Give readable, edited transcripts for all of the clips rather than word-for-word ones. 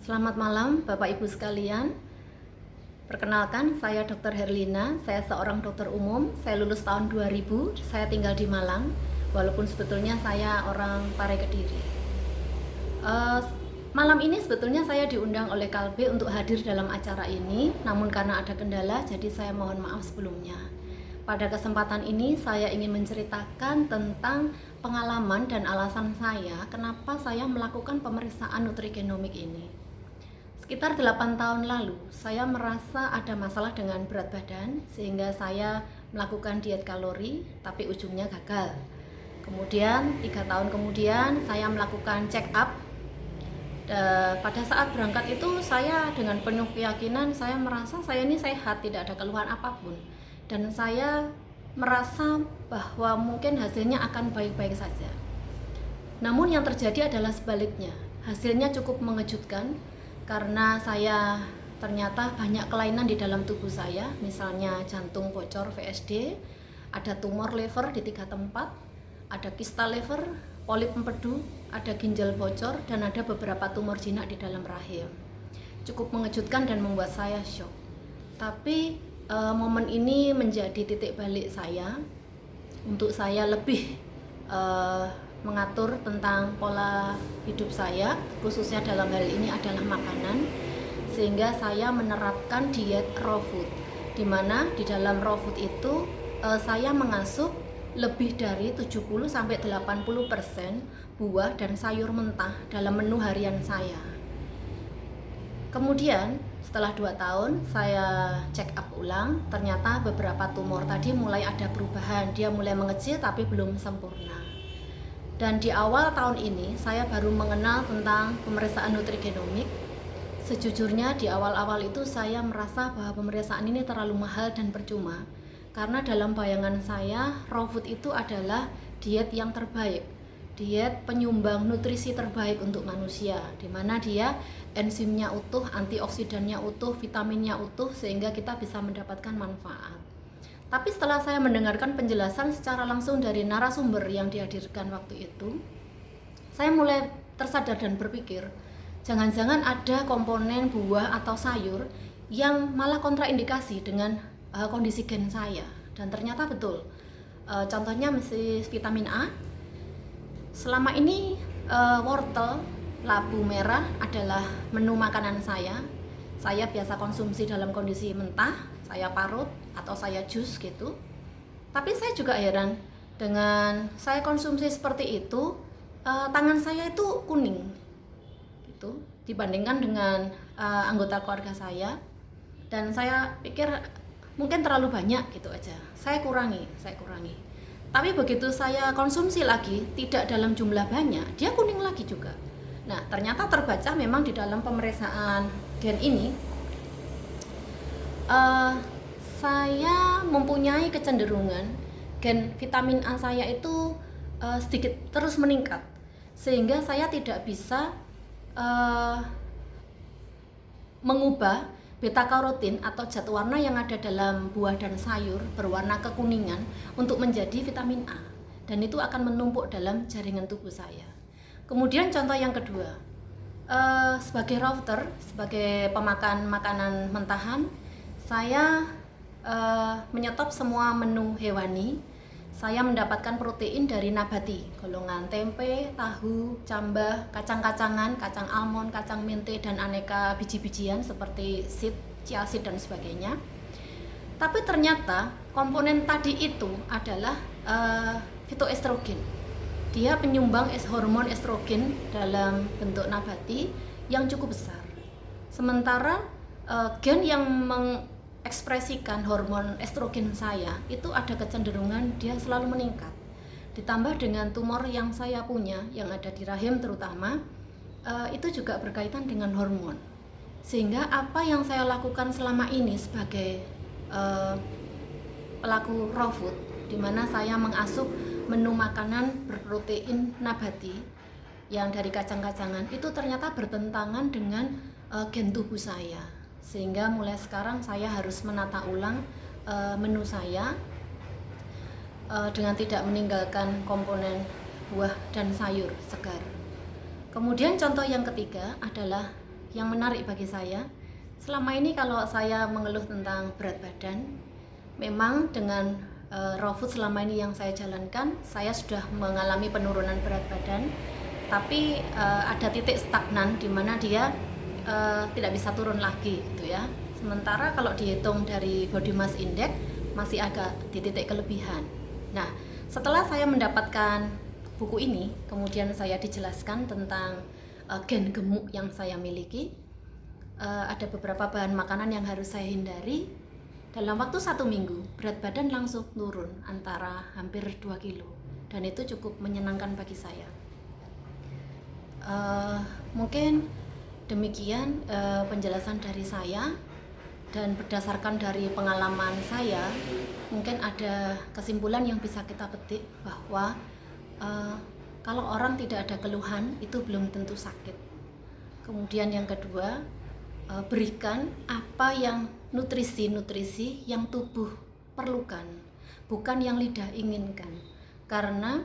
Selamat malam Bapak Ibu sekalian. Perkenalkan, saya Dr. Herlina. Saya seorang dokter umum. Saya lulus tahun 2000. Saya tinggal di Malang, walaupun sebetulnya saya orang Pare Kediri. Malam ini sebetulnya saya diundang oleh Kalbe untuk hadir dalam acara ini, namun karena ada kendala, jadi saya mohon maaf sebelumnya. Pada kesempatan ini saya ingin menceritakan tentang pengalaman dan alasan saya kenapa saya melakukan pemeriksaan nutrigenomik ini. Sekitar 8 tahun lalu, saya merasa ada masalah dengan berat badan sehingga saya melakukan diet kalori, tapi ujungnya gagal. Kemudian 3 tahun kemudian saya melakukan check up. Pada saat berangkat itu saya dengan penuh keyakinan saya merasa saya ini sehat, tidak ada keluhan apapun. Dan saya merasa bahwa mungkin hasilnya akan baik-baik saja. Namun yang terjadi adalah sebaliknya. Hasilnya cukup mengejutkan karena saya ternyata banyak kelainan di dalam tubuh saya, misalnya jantung bocor VSD, ada tumor lever di 3 tempat, ada kista lever, polip empedu, ada ginjal bocor, dan ada beberapa tumor jinak di dalam rahim. Cukup mengejutkan dan membuat saya shock. Tapi momen ini menjadi titik balik saya untuk saya lebih mengatur tentang pola hidup saya, khususnya dalam hal ini adalah makanan, sehingga saya menerapkan diet raw food, di mana di dalam raw food itu saya mengasup lebih dari 70-80% buah dan sayur mentah dalam menu harian saya. Kemudian setelah 2 tahun saya check up ulang, ternyata beberapa tumor tadi mulai ada perubahan, dia mulai mengecil tapi belum sempurna. Dan di awal tahun ini saya baru mengenal tentang pemeriksaan nutrigenomik. Sejujurnya di awal-awal itu saya merasa bahwa pemeriksaan ini terlalu mahal dan percuma, karena dalam bayangan saya raw food itu adalah diet yang terbaik, diet penyumbang nutrisi terbaik untuk manusia, di mana dia enzimnya utuh, antioksidannya utuh, vitaminnya utuh, sehingga kita bisa mendapatkan manfaat. Tapi setelah saya mendengarkan penjelasan secara langsung dari narasumber yang dihadirkan waktu itu, saya mulai tersadar dan berpikir, jangan-jangan ada komponen buah atau sayur yang malah kontraindikasi dengan kondisi gen saya. Dan ternyata betul. Contohnya mesti vitamin A. Selama ini wortel, labu merah adalah menu makanan saya. Saya biasa konsumsi dalam kondisi mentah, saya parut atau saya jus gitu. Tapi saya juga heran dengan saya konsumsi seperti itu, tangan saya itu kuning gitu dibandingkan dengan anggota keluarga saya. Dan saya pikir mungkin terlalu banyak gitu aja. Saya kurangi. Tapi begitu saya konsumsi lagi tidak dalam jumlah banyak, dia kuning lagi juga. Nah, ternyata terbaca memang di dalam pemeriksaan gen ini saya mempunyai kecenderungan gen vitamin A saya itu sedikit terus meningkat, sehingga saya tidak bisa mengubah beta karotin atau zat warna yang ada dalam buah dan sayur berwarna kekuningan untuk menjadi vitamin A, dan itu akan menumpuk dalam jaringan tubuh saya. Kemudian contoh yang kedua, sebagai router, sebagai pemakan makanan mentahan, saya menyetop semua menu hewani. Saya mendapatkan protein dari nabati, golongan tempe, tahu, cambah, kacang-kacangan, kacang almond, kacang mente, dan aneka biji-bijian seperti seed, chia seed, dan sebagainya. Tapi ternyata komponen tadi itu adalah fitoestrogen. Dia penyumbang hormon estrogen dalam bentuk nabati yang cukup besar. Sementara gen yang mengekspresikan hormon estrogen saya itu ada kecenderungan dia selalu meningkat. Ditambah dengan tumor yang saya punya, yang ada di rahim terutama, itu juga berkaitan dengan hormon. Sehingga apa yang saya lakukan selama ini sebagai pelaku raw food, di mana saya mengasup menu makanan berprotein nabati yang dari kacang-kacangan, itu ternyata bertentangan dengan gen tubuh saya, sehingga mulai sekarang saya harus menata ulang menu saya dengan tidak meninggalkan komponen buah dan sayur segar. Kemudian contoh yang ketiga adalah yang menarik bagi saya. Selama ini kalau saya mengeluh tentang berat badan, memang dengan raw food selama ini yang saya jalankan, saya sudah mengalami penurunan berat badan, tapi ada titik stagnan di mana dia tidak bisa turun lagi gitu ya. Sementara kalau dihitung dari body mass index masih agak di titik kelebihan. Nah, setelah saya mendapatkan buku ini, kemudian saya dijelaskan tentang gen gemuk yang saya miliki. Ada beberapa bahan makanan yang harus saya hindari. Dalam waktu 1 minggu, berat badan langsung turun antara hampir 2 kilo. Dan itu cukup menyenangkan bagi saya. Mungkin demikian penjelasan dari saya. Dan berdasarkan dari pengalaman saya, mungkin ada kesimpulan yang bisa kita petik bahwa kalau orang tidak ada keluhan itu belum tentu sakit. Kemudian yang kedua, berikan apa yang nutrisi yang tubuh perlukan, bukan yang lidah inginkan. Karena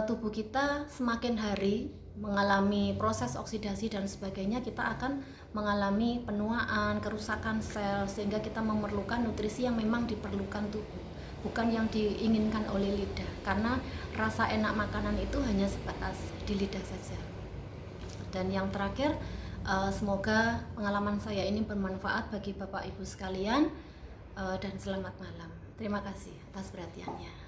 tubuh kita semakin hari mengalami proses oksidasi dan sebagainya, kita akan mengalami penuaan, kerusakan sel, sehingga kita memerlukan nutrisi yang memang diperlukan tubuh, bukan yang diinginkan oleh lidah. Karena rasa enak makanan itu hanya sebatas di lidah saja. Dan yang terakhir, semoga pengalaman saya ini bermanfaat bagi Bapak Ibu sekalian, dan selamat malam. Terima kasih atas perhatiannya.